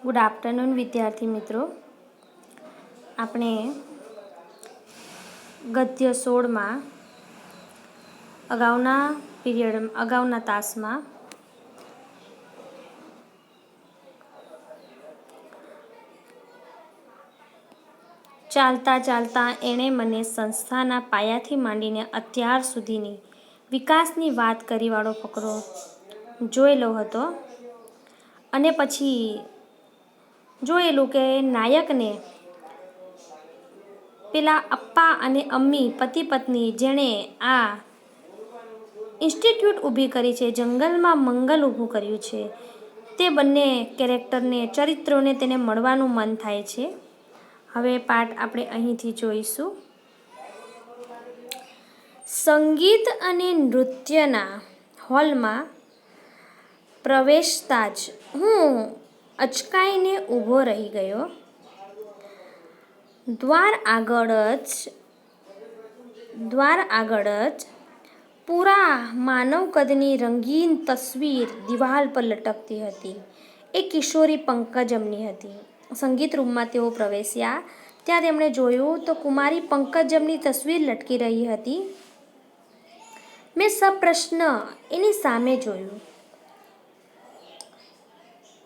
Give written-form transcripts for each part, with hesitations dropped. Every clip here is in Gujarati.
ગુડ આફ્ટરનૂન વિદ્યાર્થી મિત્રો. આપણે ગદ્ય 16માં અગાઉના તાસમાં ચાલતા ચાલતા એણે મને સંસ્થાના પાયાથી માંડીને અત્યાર સુધીની વિકાસની વાત કરીવાળો ફકરો જોયેલો હતો. અને પછી જોયેલું કે નાયકને પેલા અપ્પા અને અમ્મી પતિ પત્ની જેણે આ ઇન્સ્ટિટ્યૂટ ઊભી કરી છે, જંગલમાં મંગલ ઊભું કર્યું છે, તે બંને કેરેક્ટરને ચરિત્રોને તેને મળવાનું મન થાય છે. હવે પાઠ આપણે અહીંથી જોઈશું. સંગીત અને નૃત્યના હોલમાં પ્રવેશતા જ હું અચકાઈને ઊભો રહી ગયો. દ્વાર આગળ જ પૂરા માનવ કદની રંગીન તસવીર દિવાલ પર લટકતી હતી. એ કિશોરી પંકજમની હતી. સંગીત રૂમમાં તેઓ પ્રવેશ્યા ત્યાં તેમણે જોયું તો કુમારી પંકજમની તસવીર લટકી રહી હતી. મેં સપ્રશ્ન એની સામે જોયું.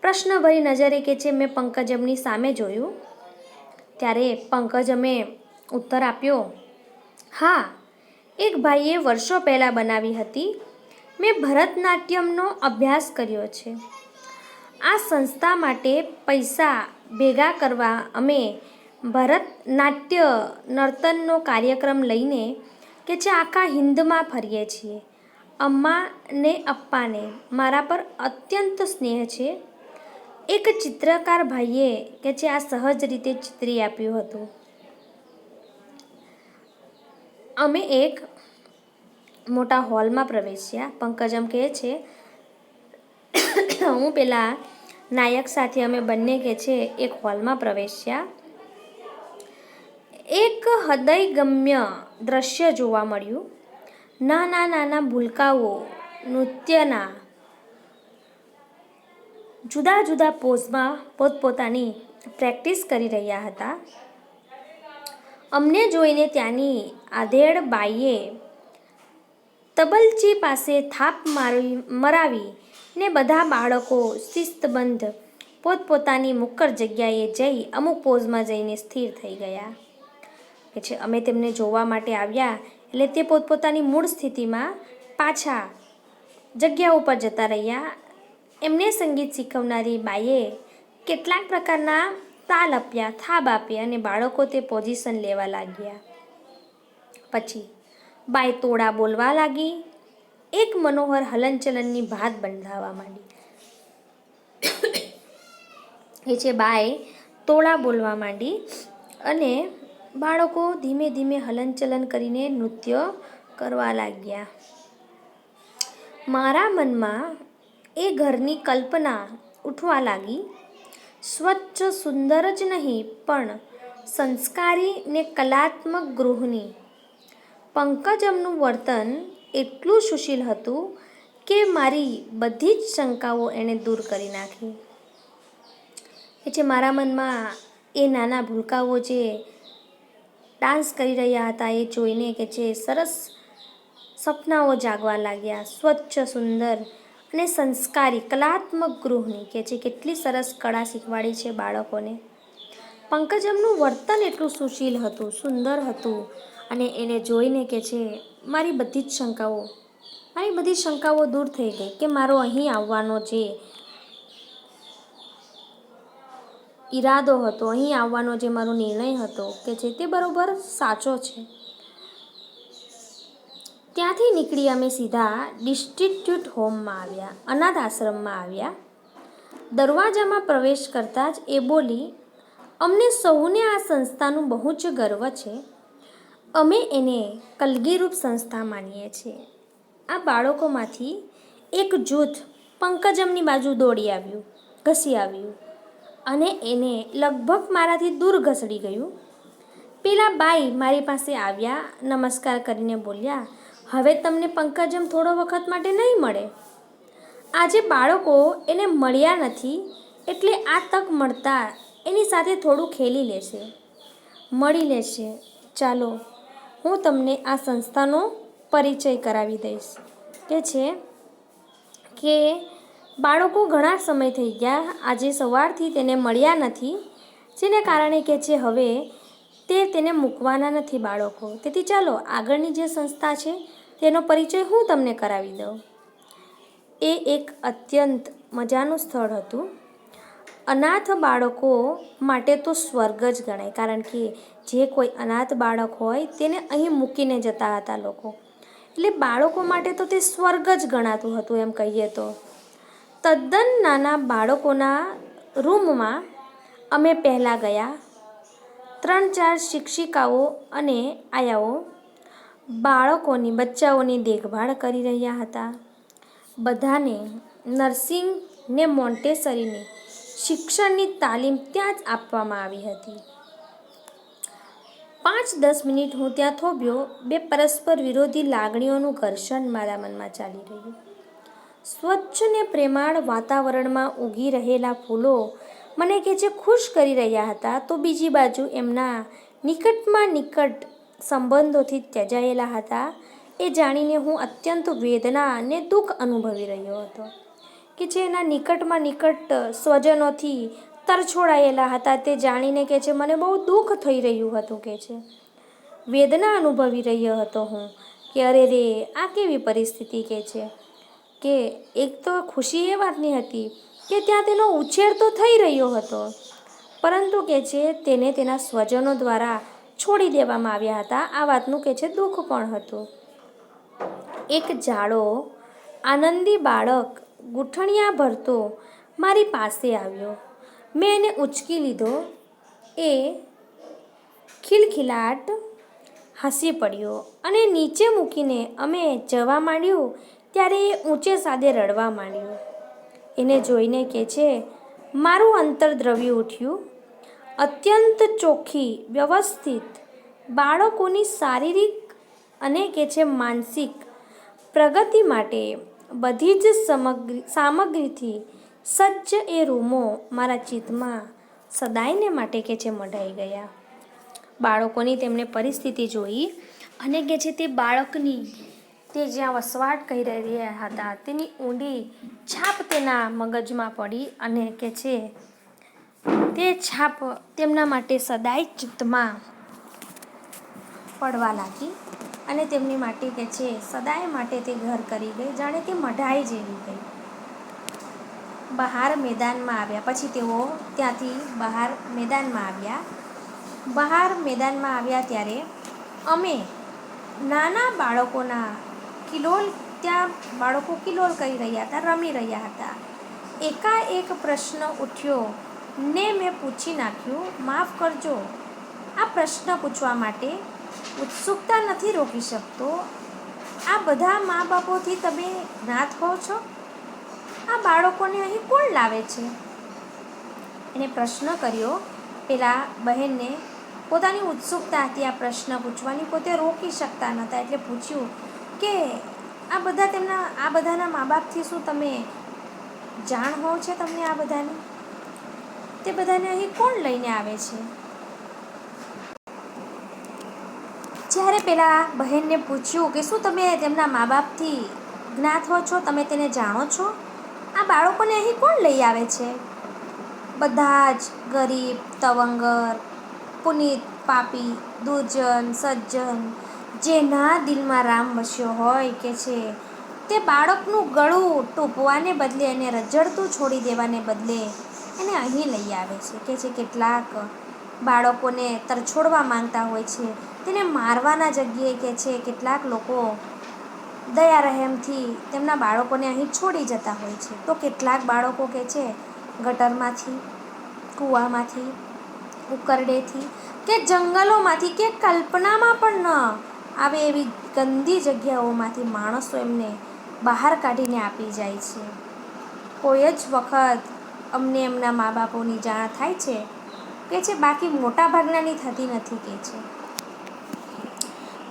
પ્રશ્નભરી નજરે કે છે મેં પંકજમની સામે જોયું. ત્યારે પંકજમે ઉત્તર આપ્યો, હા, એક ભાઈએ વર્ષો પહેલાં બનાવી હતી. મેં ભરતનાટ્યમનો અભ્યાસ કર્યો છે. આ સંસ્થા માટે પૈસા ભેગા કરવા અમે ભરતનાટ્ય નર્તનનો કાર્યક્રમ લઈને કે જે આખા હિંદમાં ફરીએ છીએ. અમ્મા ને અપ્પાને મારા પર અત્યંત સ્નેહ છે. એક ચિત્રકાર ભાઈએ કે જે આ સહજ રીતે ચિતરી આપ્યું હતું. અમે એક મોટા હોલમાં પ્રવેશ્યા. પંકજમ કહે છે હું પેલા નાયક સાથે અમે બંને કે છે એક હોલમાં પ્રવેશ્યા. એક હૃદયગમ્ય દ્રશ્ય જોવા મળ્યું. નાના ભૂલકાઓ નૃત્યના જુદા જુદા પોઝમાં પોતપોતાની પ્રેક્ટિસ કરી રહ્યા હતા. અમને જોઈને ત્યાંની આધેડ બાઈએ તબલચી પાસે થાપ મરાવી ને બધા બાળકો શિસ્તબદ્ધ પોતપોતાની મુક્કર જગ્યાએ જઈ અમુક પોઝમાં જઈને સ્થિર થઈ ગયા. પછી અમે તેમને જોવા માટે આવ્યા એટલે તે પોતપોતાની મૂળ સ્થિતિમાં પાછા જગ્યા ઉપર જતા રહ્યા. એમને સંગીત શીખવનારી બાઈએ કેટલાક પ્રકારના તાલ આપ્યા, થાબ આપ્યા અને બાળકો તે પોઝિશન લેવા લાગ્યા. પછી બાઈ તોડા બોલવા લાગી. એક મનોહર હલનચલનની ભાત બંધાવા માંડી. એ છે બાઈ તોડા બોલવા માંડી અને બાળકો ધીમે ધીમે હલનચલન કરીને નૃત્ય કરવા લાગ્યા. મારા મનમાં એ ઘરની કલ્પના ઉઠવા લાગી. સ્વચ્છ સુંદર જ નહીં પણ સંસ્કારી ને કલાત્મક ગૃહની. પંકજમનું વર્તન એટલું સુશીલ હતું કે મારી બધી જ શંકાઓ એણે દૂર કરી નાખી. એ છે મારા મનમાં એ નાના ભૂલકાઓ જે ડાન્સ કરી રહ્યા હતા એ જોઈને કે જે સરસ સપનાઓ જાગવા લાગ્યા. સ્વચ્છ સુંદર અને સંસ્કારી કલાત્મક ગૃહની કે જે કેટલી સરસ કળા શીખવાડી છે બાળકોને. પંકજમનું વર્તન એટલું સુશીલ હતું, સુંદર હતું અને એને જોઈને કે છે મારી બધી જ શંકાઓ દૂર થઈ ગઈ કે મારો અહીં આવવાનો જે ઈરાદો હતો, અહીં આવવાનો જે મારો નિર્ણય હતો કે જે તે બરોબર સાચો છે. ત્યાંથી નીકળી અમે સીધા ડિસ્ટ્રિક્ટ હોમમાં આવ્યા, અનાથ આશ્રમમાં આવ્યા. દરવાજામાં પ્રવેશ કરતાં જ એ બોલી, અમને સૌને આ સંસ્થાનું બહુ જ ગર્વ છે. અમે એને કલગીરૂપ સંસ્થા માનીએ છીએ. આ બાળકોમાંથી એક જૂથ પંકજમની બાજુ દોડી આવ્યું, ઘસી આવ્યું અને એને લગભગ મારાથી દૂર ઘસડી ગયું. પેલા બાઈ મારી પાસે આવ્યા, નમસ્કાર કરીને બોલ્યા, હવે તમને પંકજમ થોડો વખત માટે નહીં મળે. આજે બાળકો એને મળ્યા નથી એટલે આ તક મળતા એની સાથે થોડું ખેલી લેશે, મળી લેશે. ચાલો હું તમને આ સંસ્થાનો પરિચય કરાવી દઈશ. કે બાળકો ઘણા સમય થઈ ગયા, આજે સવારથી તેને મળ્યા નથી, જેને કારણે હવે તેને મૂકવાના નથી બાળકો. તેથી ચાલો આગળની જે સંસ્થા છે તેનો પરિચય હું તમને કરાવી દઉં. એ એક અત્યંત મજાનું સ્થળ હતું. અનાથ બાળકો માટે તો સ્વર્ગ જ ગણાય, કારણ કે જે કોઈ અનાથ બાળક હોય તેને અહીં મૂકીને જતા હતા લોકો. એટલે બાળકો માટે તો તે સ્વર્ગ જ ગણાતું હતું એમ કહીએ તો. તદ્દન નાના બાળકોના રૂમમાં અમે પહેલાં ગયા. 3-4 શિક્ષિકાઓ અને આયાઓ બચ્ચાઓની દેખભાળ કરી રહ્યા હતા. બધાને નર્સિંગ ને મોન્ટેસરીની શિક્ષણની તાલીમ ત્યાં જ આપવામાં આવી હતી. 5-10 મિનિટ હું ત્યાં થોભ્યો. બે પરસ્પર વિરોધી લાગણીઓનું ઘર્ષણ મારા મનમાં ચાલી રહ્યું. સ્વચ્છ ને પ્રેમાળ વાતાવરણમાં ઉગી રહેલા ફૂલો મને ખુશ કરી રહ્યા હતા, તો બીજી બાજુ એમના નિકટમાં નિકટ સંબંધોથી ત્યજાયેલા હતા એ જાણીને હું અત્યંત વેદના અને દુઃખ અનુભવી રહ્યો હતો. જે એના નિકટમાં નિકટ સ્વજનોથી તરછોડાયેલા હતા તે જાણીને મને બહુ દુઃખ થઈ રહ્યું હતું. વેદના અનુભવી રહ્યો હતો હું કે અરે રે, આ કેવી પરિસ્થિતિ કે એક તો ખુશી એ વાતની હતી કે ત્યાં તેનો ઉછેર તો થઈ રહ્યો હતો, પરંતુ તેને તેના સ્વજનો દ્વારા છોડી દેવામાં આવ્યા હતા. આ વાતનું દુઃખ પણ હતું. એક જાડો આનંદી બાળક ગૂંઠણિયા ભરતો મારી પાસે આવ્યો. મેં એને ઉંચકી લીધો. એ ખિલખિલાટ હસી પડ્યો અને નીચે મૂકીને અમે જવા માંડ્યું ત્યારે એ ઊંચે સાદે રડવા માંડ્યો. એને જોઈને મારું અંતર દ્રવી ઉઠ્યું. અત્યંત ચોખ્ખી, વ્યવસ્થિત બાળકોની શારીરિક અને માનસિક પ્રગતિ માટે બધી જ સામગ્રીથી સજ્જ એ રૂમો મારા ચિત્તમાં સદાયને માટે મઢાઈ ગયા. બાળકોની તેમણે પરિસ્થિતિ જોઈ અને તે બાળકની તે જ્યાં વસવાટ કરી રહ્યા હતા તેની ઊંડી છાપ તેના મગજમાં પડી અને તે છાપ તેમના માટે સદાય ચિત્તમાં પડવા લાગી અને તેમની માટે સદાય માટે તે ઘર કરી ગઈ, જાણે કે મઢાઈ જેવી ગઈ. બહાર મેદાનમાં આવ્યા પછી તેઓ ત્યાંથી બહાર મેદાનમાં આવ્યા ત્યારે અમે નાના બાળકોના ત્યાં બાળકો કિલોલ કરી રહ્યા હતા, રમી રહ્યા હતા. એકાએક પ્રશ્ન ઉઠ્યો ને મેં પૂછી નાખ્યું. માફ કરજો, આ પ્રશ્ન પૂછવા માટે ઉત્સુકતા નથી રોકી શકતો. આ બધા મા બાપોથી તમે જ્ઞાત હો છો? આ બાળકોને અહીં કોણ લાવે છે? એને પ્રશ્ન કર્યો. પેલા બહેનને પોતાની ઉત્સુકતા હતી આ પ્રશ્ન પૂછવાની, પોતે રોકી શકતા નહોતા, એટલે પૂછ્યું કે આ બધાના મા બાપથી શું તમે જાણ હો છે? તમને આ બધાની તે બધાને અહીં કોણ લઈને આવે છે? જ્યારે પેલા બહેનને પૂછ્યું કે શું તમે તેમના મા બાપથી જ્ઞાત હો છો, તમે તેને જાણો છો? આ બાળકોને અહીં કોણ લઈ આવે છે? બધા જ ગરીબ, તવંગર, પુનિત, પાપી, દુર્જન, સજ્જન, જેના દિલમાં રામ વસ્યો હોય તે બાળકનું ગળું ટૂંપવાને બદલે અને રઝળતું છોડી દેવાને બદલે એને અહીં લઈ આવે છે. કેટલાક બાળકોને તરછોડવા માંગતા હોય છે, તેને મારવાના જગ્યાએ કેટલાક લોકો દયા રહેમથી તેમના બાળકોને અહીં છોડી જતા હોય છે. તો કેટલાક બાળકો ગટરમાંથી, કૂવામાંથી, ઉકરડેથી કે જંગલોમાંથી કે કલ્પનામાં પણ ન આવે એવી ગંદી જગ્યાઓમાંથી માણસો એમને બહાર કાઢીને આપી જાય છે. કોઈ જ વખત અમને એમના મા બાપોની જાણ થાય છે બાકી મોટા ભાગનાની થતી નથી.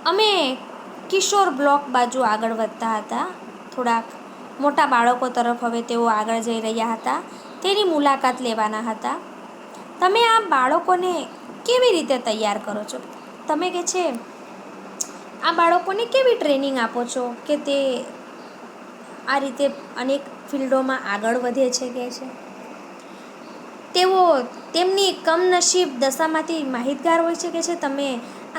અમે કિશોર બ્લોક બાજુ આગળ વધતા હતા. થોડાક મોટા બાળકો તરફ હવે તેઓ આગળ જઈ રહ્યા હતા. તેની મુલાકાત લેવાના હતા. તમે આ બાળકોને કેવી રીતે તૈયાર કરો છો? તમે કે છે આ બાળકોને કેવી ટ્રેનિંગ આપો છો કે તે આ રીતે અનેક ફિલ્ડોમાં આગળ વધે છે કે છે? તેઓ તેમની કમનસીબ દશામાંથી માહિતગાર હોય છે કે છે? તમે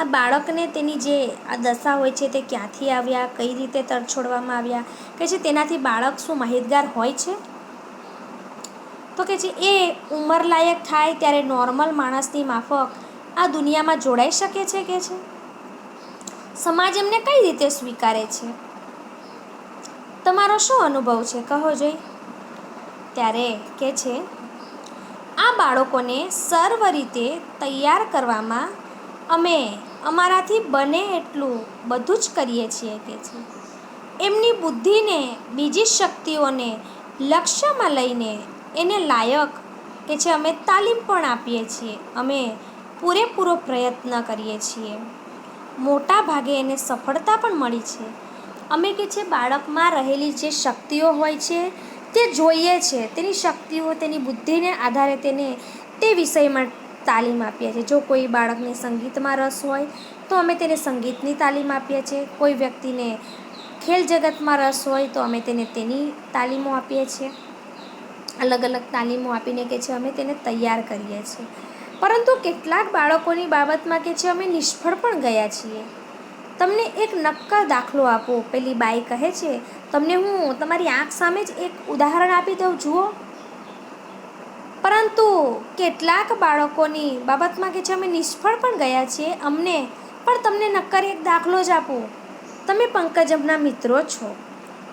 આ બાળકને તેની જે આ દશા હોય છે તે ક્યાંથી આવ્યા, કઈ રીતે તરછોડવામાં આવ્યા કે છે તેનાથી બાળક શું માહિતગાર હોય છે? તો કે છે એ ઉંમરલાયક થાય ત્યારે નોર્મલ માણસની માફક આ દુનિયામાં જોડાઈ શકે છે કે છે? સમાજ એમને કઈ રીતે સ્વીકારે છે? તમારો શું અનુભવ છે? કહો જોઈ. ત્યારે કે છે આ બાળકોને સર્વ રીતે તૈયાર કરવામાં અમે અમારાથી બને એટલું બધું જ કરીએ છીએ કે છે. એમની બુદ્ધિને બીજી શક્તિઓને લક્ષ્યમાં લઈને એને લાયક કે છે અમે તાલીમ પણ આપીએ છીએ. અમે પૂરેપૂરો પ્રયત્ન કરીએ છીએ. મોટા ભાગે એને સફળતા પણ મળી છે. અમે કે છે બાળકમાં રહેલી જે શક્તિઓ હોય છે તે જોઈએ છે. તેની શક્તિઓ, તેની બુદ્ધિને આધારે તેને તે વિષયમાં તાલીમ આપીએ છીએ. જો કોઈ બાળકને સંગીતમાં રસ હોય તો અમે તેને સંગીતની તાલીમ આપીએ છીએ. કોઈ વ્યક્તિને ખેલ જગતમાં રસ હોય તો અમે તેને તેની તાલીમો આપીએ છીએ. અલગ અલગ તાલીમો આપીને કે છે અમે તેને તૈયાર કરીએ છીએ. પરંતુ કેટલાક બાળકોની બાબતમાં કે છે અમે નિષ્ફળ પણ ગયા છીએ. તમને એક નક્કર દાખલો આપો. પેલી બાઈ કહે છે તમને હું તમારી આંખ સામે જ એક ઉદાહરણ આપી દઉં, જુઓ. પરંતુ કેટલાક બાળકોની બાબતમાં કે છે અમે નિષ્ફળ પણ ગયા છીએ. અમને પણ તમને નક્કર એક દાખલો જ આપું. તમે પંકજમના મિત્રો છો.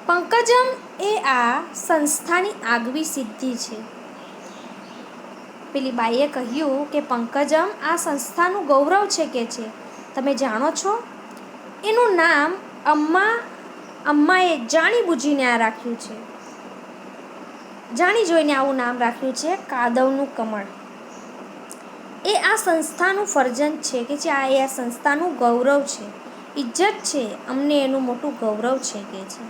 પંકજમ એ આ સંસ્થાની આગવી સિદ્ધિ છે. પેલી બાઈએ કહ્યું કે પંકજમ આ સંસ્થાનું ગૌરવ છે કે છે. તમે જાણો છો એનું નામ અમ્માએ જાણી બૂજીને આ રાખ્યું છે. જાણી જોઈને આવું નામ રાખ્યું છે, કાદવનું કમળ. એ આ સંસ્થાનું ફરજંદ છે કે જે આ સંસ્થાનું ગૌરવ છે, ઇજ્જત છે. અમને એનું મોટું ગૌરવ છે કે છે.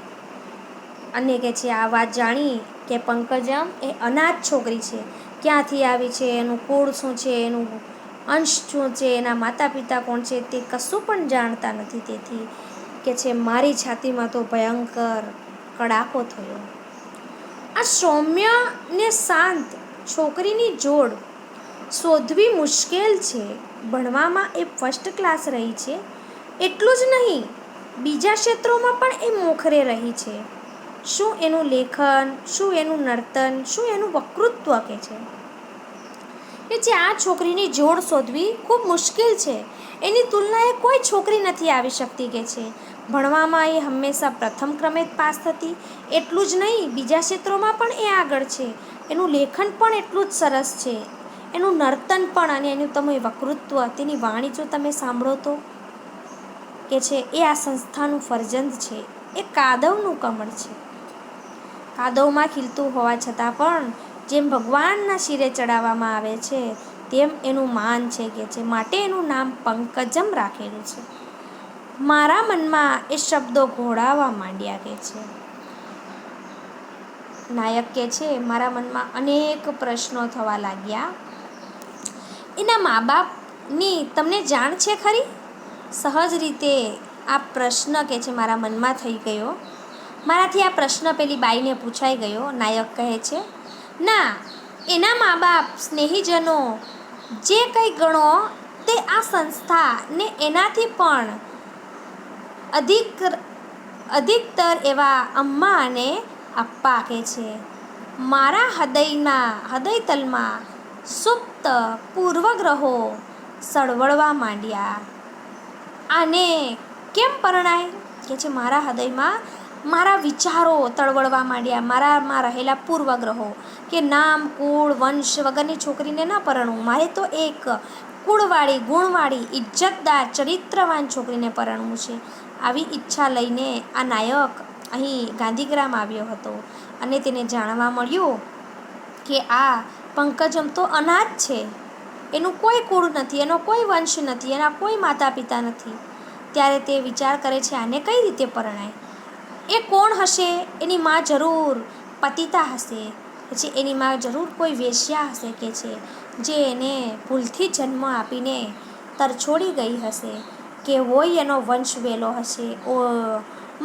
અને કે છે આ વાત જાણી કે પંકજમ એ અનાથ છોકરી છે. ક્યાંથી આવી છે, એનું કુળ શું છે, એનું અંશ શું છે, એના માતા પિતા કોણ છે તે કશું પણ જાણતા નથી. તેથી કે છે મારી છાતીમાં તો ભયંકર કડાકો થયો. આ સૌમ્ય ને શાંત છોકરીની જોડ શોધવી મુશ્કેલ છે. ભણવામાં એ ફર્સ્ટ ક્લાસ રહી છે. એટલું જ નહીં, બીજા ક્ષેત્રોમાં પણ એ મોખરે રહી છે. શું એનું લેખન, શું એનું નર્તન, શું એનું વક્તૃત્વ કે છે આ છોકરીની જોડ શોધવી ખૂબ મુશ્કેલ છે. એની તુલનાએ કોઈ છોકરી નથી આવી શકતી કે છે. ભણવામાં એ હંમેશા પ્રથમ ક્રમે જ પાસ થતી. એટલું જ નહીં, બીજા ક્ષેત્રોમાં પણ એ આગળ છે. એનું લેખન પણ એટલું જ સરસ છે. એનું નર્તન પણ, અને એનું તમે વક્તૃત્વ, તેની વાણી જો તમે સાંભળો તો કે છે એ આ સંસ્થાનું ફરજંદ છે. એ કાદવનું કમળ છે. કાદવમાં ખીલતું હોવા છતાં પણ જેમ ભગવાનના શિરે ચડાવવામાં આવે છે તેમ એનું માન છે કે છે. માટે એનું નામ પંકજમ રાખેલું છે. મારા મનમાં એ શબ્દો ઘોળાવા માંડ્યા કે છે. નાયક કે છે મારા મનમાં અનેક પ્રશ્નો થવા લાગ્યા. એના મા બાપની તમને જાણ છે ખરી? સહજ રીતે આ પ્રશ્ન કે છે મારા મનમાં થઈ ગયો. મારાથી આ પ્રશ્ન પેલી બાઈને પૂછાઈ ગયો. નાયક કહે છે ના, એના મા બાપ, સ્નેહીજનો જે કંઈ ગણો તે આ સંસ્થા ને એનાથી પણ અધિકતર એવા અમ્મા અને અપ્પા કે છે મારા હૃદયતલમાં સુપ્ત પૂર્વગ્રહો સળવળવા માંડ્યા. આને કેમ પરણાય કે છે મારા હૃદયમાં મારા વિચારો તળવળવા માંડ્યા. મારામાં રહેલા પૂર્વગ્રહો કે નામ, કુળ, વંશ વગરની છોકરીને ન પરણવું. મારે તો એક કુળવાળી, ગુણવાળી, ઇજ્જતદાર, ચરિત્રવાન છોકરીને પરણવું છે. આવી ઈચ્છા લઈને આ નાયક અહીં ગાંધીગ્રામ આવ્યો હતો. અને તેને જાણવા મળ્યું કે આ પંકજમ તો અનાથ છે. એનું કોઈ કુળ નથી, એનો કોઈ વંશ નથી, એના કોઈ માતા પિતા નથી. ત્યારે તે વિચાર કરે છે આને કઈ રીતે પરણાય? એ કોણ હશે? એની માં જરૂર પતિતા હશે. પછી એની માં જરૂર કોઈ વેશ્યા હશે કે છે જે એને ભૂલથી જન્મ આપીને તરછોડી ગઈ હશે, કે હોય એનો વંશ વેલો હશે.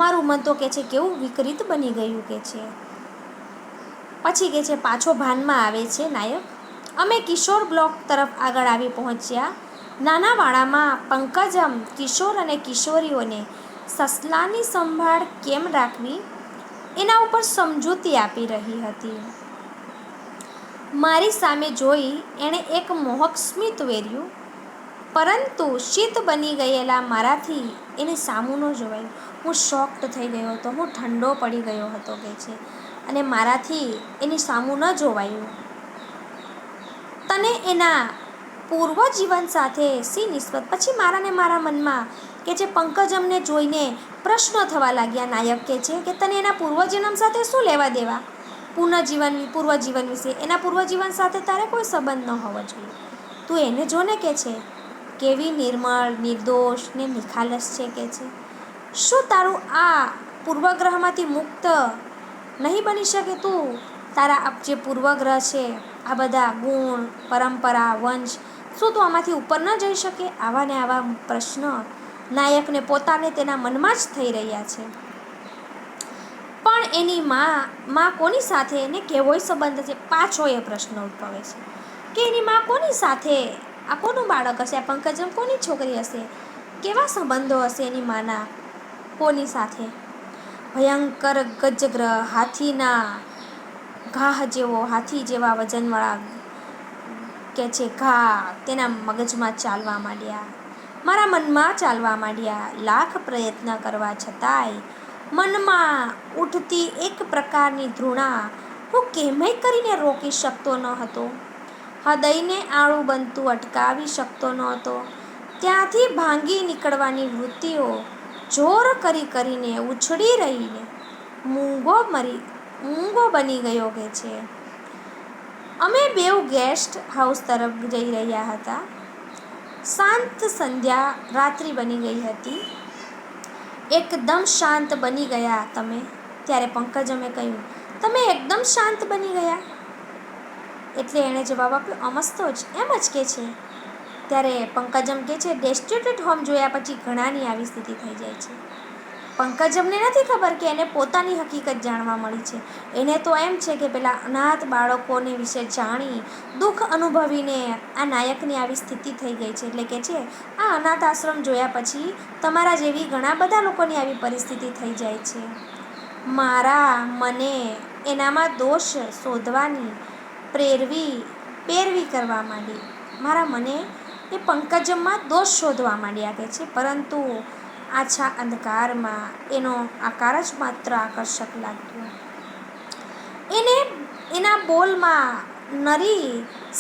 મારું મન તો કે છે કેવું વિકૃત બની ગયું કે છે. પછી કે છે પાછો ભાનમાં આવે છે નાયક. અમે કિશોર બ્લોક તરફ આગળ આવી પહોંચ્યા. નાના વાડામાં પંકજમ કિશોર અને કિશોરીઓને સસલાની સંભાળ કેમ રાખવી એના ઉપર સમજૂતી આપી રહી હતી. મારી સામે જોઈ એણે એક મોહક સ્મિત વેર્યું, પરંતુ શીત બની ગયેલા મારાથી એને સામું ન જોવાયું. હું શોક્ડ થઈ ગયો હતો, હું ઠંડો પડી ગયો હતો કે છે, અને મારાથી એની સામું ન જોવાયું. તને એના પૂર્વજીવન સાથે શી નિસ્બત? પછી મારા મનમાં કે જે પંકજમને જોઈને પ્રશ્નો થવા લાગ્યા. નાયક કે છે કે તને એના પૂર્વજન્મ સાથે શું લેવા દેવા? પૂર્વજીવન વિશે. એના પૂર્વજીવન સાથે તારે કોઈ સંબંધ ન હોવો જોઈએ. તું એને જોને કે છે કેવી નિર્મળ, નિર્દોષ ને નિખાલસ છે કે છે. શું તારું આ પૂર્વગ્રહમાંથી મુક્ત નહીં બની શકે તું? તારા જે પૂર્વગ્રહ છે, આ બધા ગુણ, પરંપરા, વંશ, શું તું આમાંથી ઉપર ન જઈ શકે? આવા ને આવા પ્રશ્ન નાયકને પોતાને તેના મનમાં જ થઈ રહ્યા છે. પણ એની માં કોની સાથે એને કેવોય સંબંધ છે? પાછો એ પ્રશ્ન ઉદ્ભવે છે કે એની માં કોની સાથે? આ કોનું બાળક હશે? આ પંકજમ કોની છોકરી હશે? કેવા સંબંધો હશે એની માના કોની સાથે? ભયંકર ગજગ્રહ, હાથી જેવા વજનવાળા કે છે ઘા તેના મગજમાં ચાલવા માંડ્યા, મારા મનમાં ચાલવા માંડ્યા. લાખ પ્રયત્ન કરવા છતાંય મનમાં ઉઠતી એક પ્રકારની ઘૃણા હું કેમય કરીને રોકી શકતો ન હતો. હૃદયને આળું બનતું અટકાવી શકતો ન હતો. ત્યાંથી ભાંગી નીકળવાની વૃત્તિઓ જોર કરીને ઉછળી રહીને મૂંગો બની ગયો કે છે. અમે બેઉ ગેસ્ટ હાઉસ તરફ જઈ રહ્યા હતા. શાંત સંધ્યા રાત્રિ બની ગઈ હતી. એકદમ શાંત બની ગયા તમે? ત્યારે પંકજમે કહ્યું, તમે એકદમ શાંત બની ગયા? એટલે એણે જવાબ આપ્યો, અમસ્તો જ, એમ જ કે છે. ત્યારે પંકજમ કે છે ડેસ્ટિટ્યુટ હોમ જોયા પછી ઘણાની આવી સ્થિતિ થઈ જાય છે. પંકજમને નથી ખબર કે એને પોતાની હકીકત જાણવા મળી છે. એને તો એમ છે કે પેલા અનાથ બાળકોને વિશે જાણી દુઃખ અનુભવીને આ નાયકની આવી સ્થિતિ થઈ ગઈ છે. એટલે કે છે આ અનાથ આશ્રમ જોયા પછી તમારા જેવી ઘણા બધા લોકોની આવી પરિસ્થિતિ થઈ જાય છે. મને એનામાં દોષ શોધવાની પેરવી કરવા માંડી. મારા મને એ પંકજમમાં દોષ શોધવા માંડ્યા કે છે. પરંતુ આછા અંધકારમાં એનો આકાર જ માત્ર આકર્ષક લાગ્યો. એના બોલમાં નરી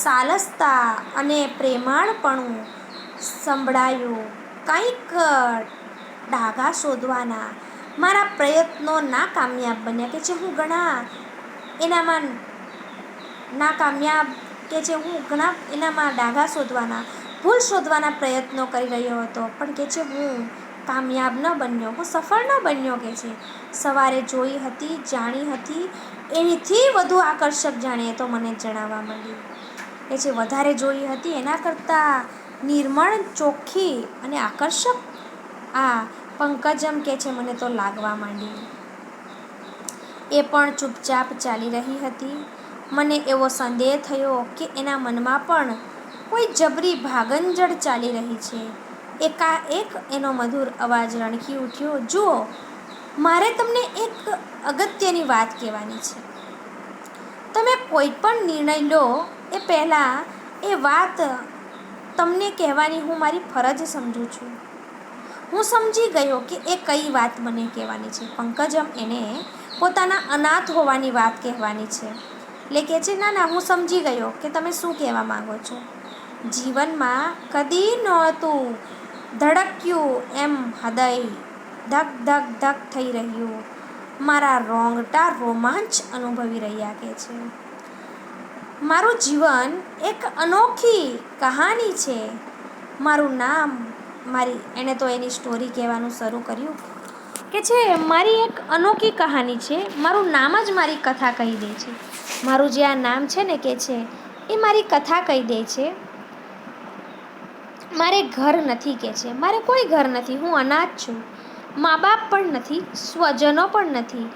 સાલસતા અને પ્રેમાળપણું સંભળાયું. કંઈક ડાઘા શોધવાના મારા પ્રયત્નો નાકામયાબ બન્યા કે છે. હું ઘણા એનામાં ડાઘા શોધવાના, ભૂલ શોધવાના પ્રયત્નો કરી રહ્યો હતો. પણ કે છે હું કામયાબ ન બન્યો, હું સફળ ન બન્યો કે છે. સવારે જોઈ હતી, જાણી હતી, એનીથી વધુ આકર્ષક જાણે એ તો મને જણાવવા માંડી કે છે. વધારે જોઈ હતી એના કરતાં નિર્મળ, ચોખ્ખી અને આકર્ષક આ પંકજમ કે છે મને તો લાગવા માંડી. એ પણ ચૂપચાપ ચાલી રહી હતી. મને એવો સંદેહ થયો કે એના મનમાં પણ કોઈ જબરી ભાગંજડ ચાલી રહી છે. એકાએક એનો મધુર અવાજ રણકી ઉઠ્યો, જુઓ, મારે તમને એક અગત્યની વાત કહેવાની છે. તમે કોઈ પણ નિર્ણય લો એ પહેલાં એ વાત તમને કહેવાની હું મારી ફરજ સમજું છું. હું સમજી ગયો કે એ કઈ વાત મને કહેવાની છે. પંકજમ એને પોતાના અનાથ હોવાની વાત કહેવાની છે. એટલે કે છે ના, હું સમજી ગયો કે તમે શું કહેવા માંગો છો. જીવનમાં કદી નહોતું ધડક્યું એમ હૃદય ધક ધક ધક થઈ રહ્યું. મારા રોંગટા રોમાંચ અનુભવી રહ્યા કે છે. મારું જીવન એક અનોખી કહાની છે. મારું નામ એણે તો એની સ્ટોરી કહેવાનું શરૂ કર્યું કે છે મારી એક અનોખી કહાની છે. મારું નામ જ મારી કથા કહી દે છે. મારું જે આ નામ છે ને કે છે એ મારી કથા કહી દે છે. મારે ઘર નથી કે છે, મારે કોઈ ઘર નથી, હું અનાથ છું, મા બાપ પણ નથી, સ્વજનો પણ નથી.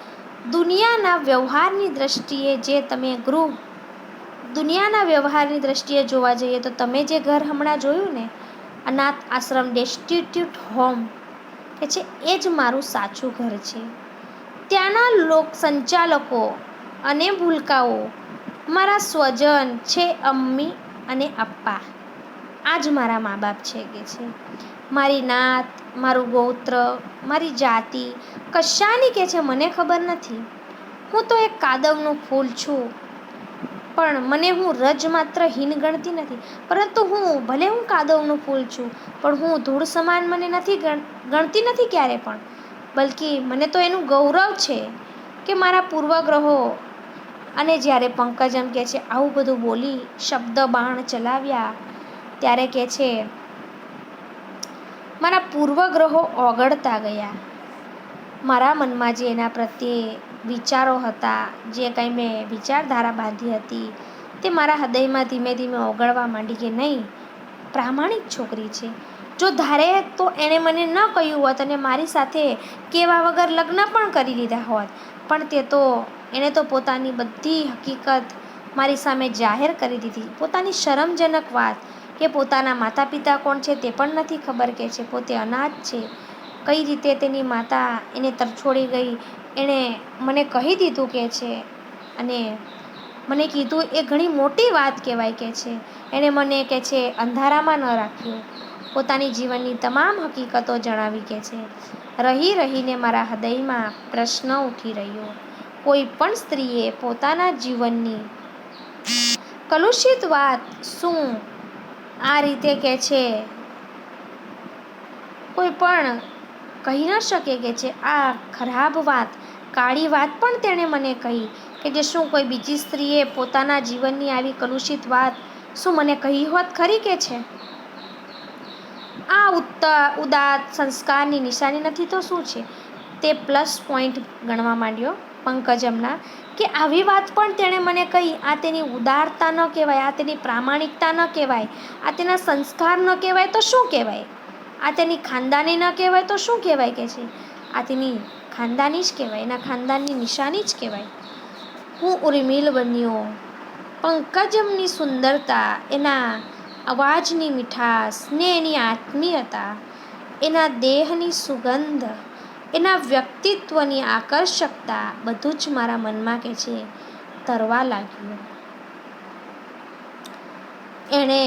દુનિયાના વ્યવહારની દ્રષ્ટિએ જે તમે દુનિયાના વ્યવહારની દ્રષ્ટિએ જોવા જઈએ તો તમે જે ઘર હમણાં જોયું ને, અનાથ આશ્રમ, ડેસ્ટિટ્યુટ હોમ કે છે, એ જ મારું સાચું ઘર છે. ત્યાંના સંચાલકો અને ભૂલકાઓ મારા સ્વજન છે, અમ્મી અને અપ્પા. આ જ મારા મા બાપ છે કે છે. મારી નાત, મારું ગોત્ર, મારી જાતિ કશાની કે છે મને ખબર નથી. હું તો એક કાદવનું ફૂલ છું, પણ મને હું રજ માત્ર હીન ગણતી નથી. પરંતુ ભલે હું કાદવનું ફૂલ છું, પણ હું ધૂળ સમાન મને નથી ગણતી નથી ક્યારે પણ. બલ્કિ મને તો એનું ગૌરવ છે કે મારા પૂર્વગ્રહો. અને જ્યારે પંકજમ કે છે આવું બધું બોલી, શબ્દ બાણ ચલાવ્યા, ત્યારે કે છે મારા પૂર્વગ્રહો ઓગળતા ગયા. મારા મનમાં જે એના પ્રત્યે વિચારો હતા, જે કંઈ મેં વિચારધારા બાંધી હતી, તે મારા હૃદયમાં ધીમે ધીમે ઓગળવા માંડી કે નહીં, પ્રામાણિક છોકરી છે. જો ધારે તો એણે મને ન કહ્યું હોત અને મારી સાથે કહેવા વગર લગ્ન પણ કરી લીધા હોત, પણ એણે તો પોતાની બધી હકીકત મારી સામે જાહેર કરી દીધી. પોતાની શરમજનક વાત કે પોતાના માતા પિતા કોણ છે તે પણ નથી ખબર કે છે, પોતે અનાથ છે, કઈ રીતે તેની માતા એને તરછોડી ગઈ એણે મને કહી દીધું કે છે. અને મને કીધું એ ઘણી મોટી વાત કહેવાય કે છે. એણે મને કે છે અંધારામાં ન રાખ્યો, પોતાની જીવનની તમામ હકીકતો જણાવી કે છે. રહીને મારા હૃદયમાં પ્રશ્ન ઉઠી રહ્યો, કોઈ પણ સ્ત્રીએ પોતાના જીવનની કલુષિત વાત શું આ રીતે કે છે કોઈ પણ કહી ન શકે કે છે. આ ખરાબ વાત, કાળી વાત પણ તેણે મને કહી કે જે શું કોઈ બીજી સ્ત્રીએ પોતાના જીવનની આવી કલુષિત વાત શું મને કહી હોત ખરી કે છે. આ ઉદાત્ત સંસ્કારની નિશાની નથી તો શું છે. તે પ્લસ પોઈન્ટ ગણવા માંડ્યો પંકજમના કે આવી વાત પણ તેણે મને કહી. આ તેની ઉદારતા ન કહેવાય, આ તેની પ્રામાણિકતા ન કહેવાય, આ તેના સંસ્કાર ન કહેવાય તો શું કહેવાય? આ તેની ખાનદાની ન કહેવાય તો શું કહેવાય કે છે. આ તેની ખાનદાની જ કહેવાય, એના ખાનદાનની નિશાની જ કહેવાય. હું ઉર્મિલ બન્યો. પંકજમની સુંદરતા, એના અવાજની મીઠાશ ને એની આત્મીયતા, એના દેહની સુગંધ, એના વ્યક્તિત્વની આકર્ષકતા બધું જ મારા મનમાં કે છે તરવા લાગ્યું. એણે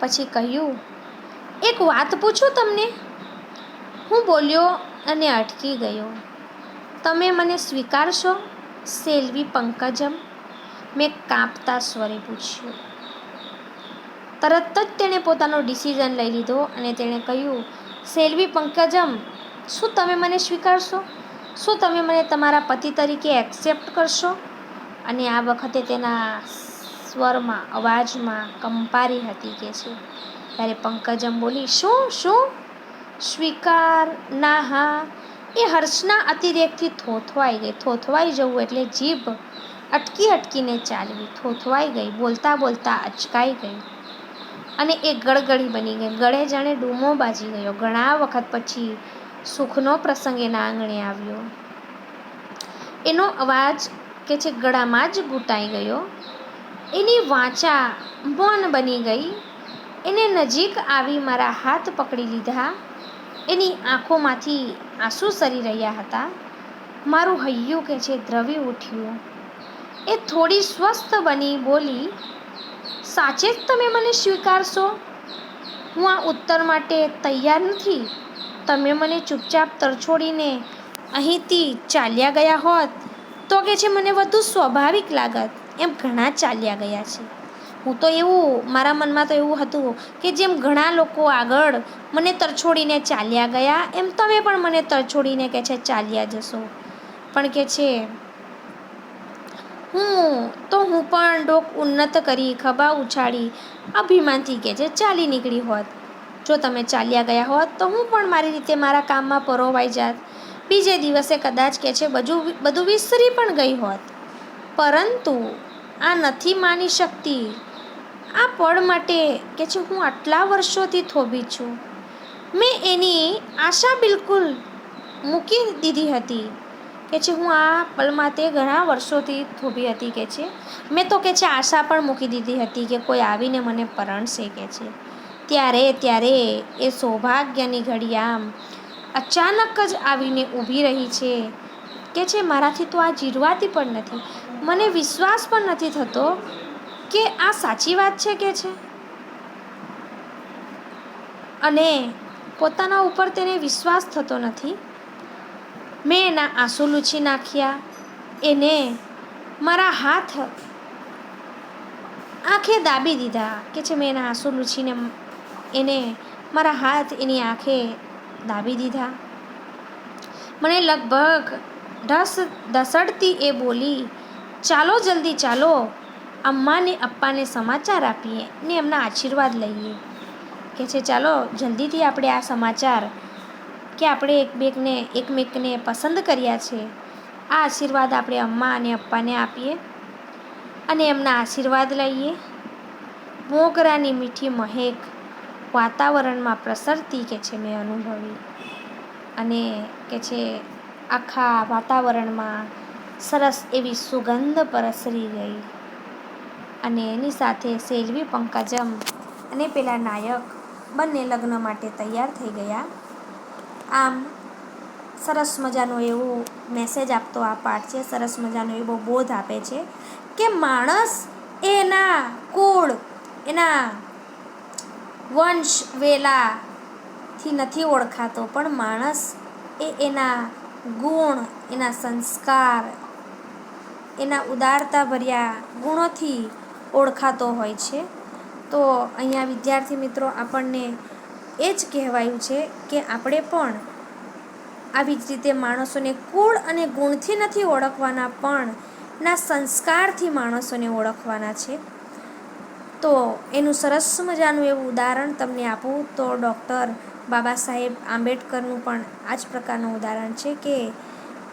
પછી કહ્યું, એક વાત પૂછું તમને? હું બોલ્યો અને અટકી ગયો. તમે મને સ્વીકારશો સેલ્વી પંકજમ? મેં કાંપતા સ્વરે પૂછ્યું. તરત જ તેણે પોતાનો ડિસિઝન લઈ લીધો અને તેણે કહ્યું, સેલ્વી પંકજમ, શું તમે મને સ્વીકારશો? શું તમે મને તમારા પતિ તરીકે એક્સેપ્ટ કરશો? અને આ વખતે તેના સ્વરમાં, અવાજમાં કંપારી હતી કે છે. ત્યારે પંકજમ બોલી, શું સ્વીકાર? ના, હા. એ હર્ષના અતિરેકથી થોથવાઈ જવું એટલે જીભ અટકીને ચાલવી. થોથવાઈ ગઈ, બોલતા અચકાઈ ગઈ અને એ ગળગળી બની ગઈ. ગળે જાણે ડૂમો બાજી ગયો. ઘણા વખત પછી સુખનો પ્રસંગ એના આંગણે આવ્યો. એનો અવાજ કે છે ગળામાં જ ઘૂંટાઈ ગયો. એની વાચા મૌન બની ગઈ. એને નજીક આવી મારા હાથ પકડી લીધા. એની આંખોમાંથી આંસુ સરી રહ્યા હતા. મારું હૈયું કે છે દ્રવી ઉઠ્યું. એ થોડી સ્વસ્થ બની બોલી, સાચે જ તમે મને સ્વીકારશો? હું આ ઉત્તર માટે તૈયાર નથી. તમે મને ચૂપચાપ તરછોડીને અહીંથી ચાલ્યા ગયા હોત તો કે છે મને વધુ સ્વાભાવિક લાગત. એમ ઘણા ચાલ્યા ગયા છે. મારા મનમાં તો એવું હતું કે જેમ ઘણા લોકો આગળ મને તરછોડીને ચાલ્યા ગયા, એમ તમે પણ મને તરછોડીને કે છે ચાલ્યા જશો. પણ કે છે હું પણ ડોક ઉન્નત કરી, ખભા ઉછાળી, અભિમાનથી કે છે ચાલી નીકળી હોત. જો તમે ચાલ્યા ગયા હોત તો હું પણ મારી રીતે મારા કામમાં પરોવાઈ જાત. બીજે દિવસે કદાચ કે છે બધું વિસરી પણ ગઈ હોત. પરંતુ આ નથી માની શકતી. આ પળ માટે કે છે હું આટલા વર્ષોથી થોભી છું. મેં એની આશા બિલકુલ મૂકી દીધી હતી કે છે હું આ પલ માટે ઘણા વર્ષોથી થોભી હતી કે છે. મેં તો કે છે આશા પણ મૂકી દીધી હતી કે કોઈ આવીને મને પરણશે કે છે. ત્યારે એ સૌભાગ્યની ઘડી આમ અચાનક જ આવીને ઊભી રહી છે કે છે મારાથી તો આ જીરવાતી પણ નથી. મને વિશ્વાસ પણ નથી થતો કે આ સાચી વાત છે કે છે. અને પોતાના ઉપર તેને વિશ્વાસ થતો નથી. મેં એના આંસુ લૂછી નાખ્યા. એને મારા હાથ આંખે દાબી દીધા કે છે. મેં એના આંસુ લૂછીને એને મારા હાથ એની આંખે દાબી દીધા. મને લગભગ ઢસડતી એ બોલી, ચાલો જલ્દી ચાલો, અમ્માને અપ્પાને સમાચાર આપીએ ને એમના આશીર્વાદ લઈએ કે છે. ચાલો જલ્દીથી આપણે આ સમાચાર કે આપણે એકમેકને પસંદ કર્યા છે આ આશીર્વાદ આપણે અમ્મા અને અપ્પાને આપીએ અને એમના આશીર્વાદ લઈએ. મોગરાની મીઠી મહેક વાતાવરણમાં પ્રસરતી કે છે મેં અનુભવી. અને કે છે આખા વાતાવરણમાં સરસ એવી સુગંધ પ્રસરી ગઈ. અને એની સાથે સેલ્વી પંકજમ અને પેલા નાયક બંને લગ્ન માટે તૈયાર થઈ ગયા. આમ સરસ મજાનો એવો મેસેજ આપતો આ પાઠ છે. સરસ મજાનો એવો બોધ આપે છે કે માણસ એના કુળ, એના વંશ વેલાથી નથી ઓળખાતો, પણ માણસ એ એના ગુણ, એના સંસ્કાર, એના ઉદારતાભર્યા ગુણોથી ઓળખાતો હોય છે. તો અહીંયા વિદ્યાર્થી મિત્રો આપણને એ જ કહેવાયું છે કે આપણે પણ આવી જ રીતે માણસોને કુળ અને ગુણથી નથી ઓળખવાના, પણ એના સંસ્કારથી માણસોને ઓળખવાના છે. તો એનું સરસ મજાનું એવું ઉદાહરણ તમને આપું તો ડૉક્ટર બાબા સાહેબ આંબેડકરનું પણ આ જ પ્રકારનું ઉદાહરણ છે કે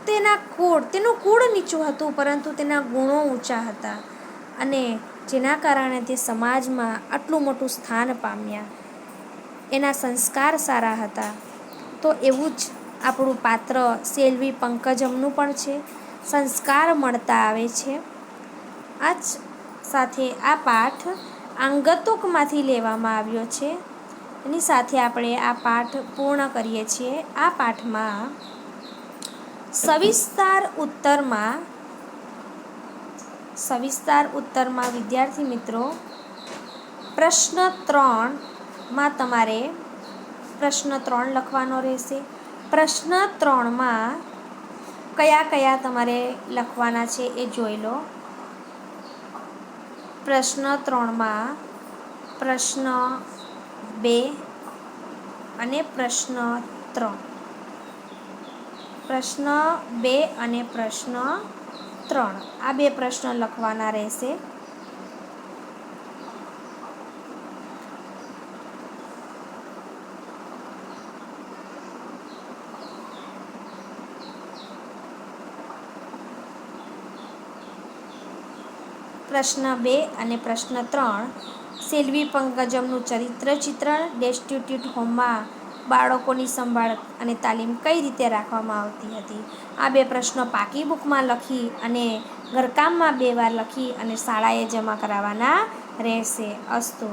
તેનું કુળ નીચું હતું પરંતુ તેના ગુણો ઊંચા હતા અને જેના કારણે તે સમાજમાં આટલું મોટું સ્થાન પામ્યા. એના સંસ્કાર સારા હતા. તો એવું જ આપણું પાત્ર સેલ્વી પંકજમનું પણ છે. સંસ્કાર મળતા આવે છે. આ જ સાથે આ પાઠ આંગતુકમાંથી લેવામાં આવ્યો છે. એની સાથે આપણે આ પાઠ પૂર્ણ કરીએ છીએ. આ પાઠમાં સવિસ્તાર ઉત્તરમાં વિદ્યાર્થી મિત્રો પ્રશ્ન 3માં તમારે પ્રશ્ન 3 લખવાનો રહેશે. પ્રશ્ન 3માં કયા તમારે લખવાના છે એ જોઈ લો. પ્રશ્ન 3માં પ્રશ્ન 2 અને પ્રશ્ન 3. પ્રશ્ન 2 અને પ્રશ્ન 3 આ 2 પ્રશ્ન લખવાના રહેશે. પ્રશ્ન 2 અને પ્રશ્ન 3 સેલ્વી પંકજમનું ચરિત્ર ચિત્રણ ડેસ્ટિટ્યૂટ હોમમાં બાળકોની સંભાળ અને તાલીમ કઈ રીતે રાખવામાં આવતી હતી. આ 2 પ્રશ્નો પાકી બુકમાં લખી અને ઘરકામમાં 2 વાર લખી અને શાળાએ જમા કરાવવાના રહેશે. અસ્તુ.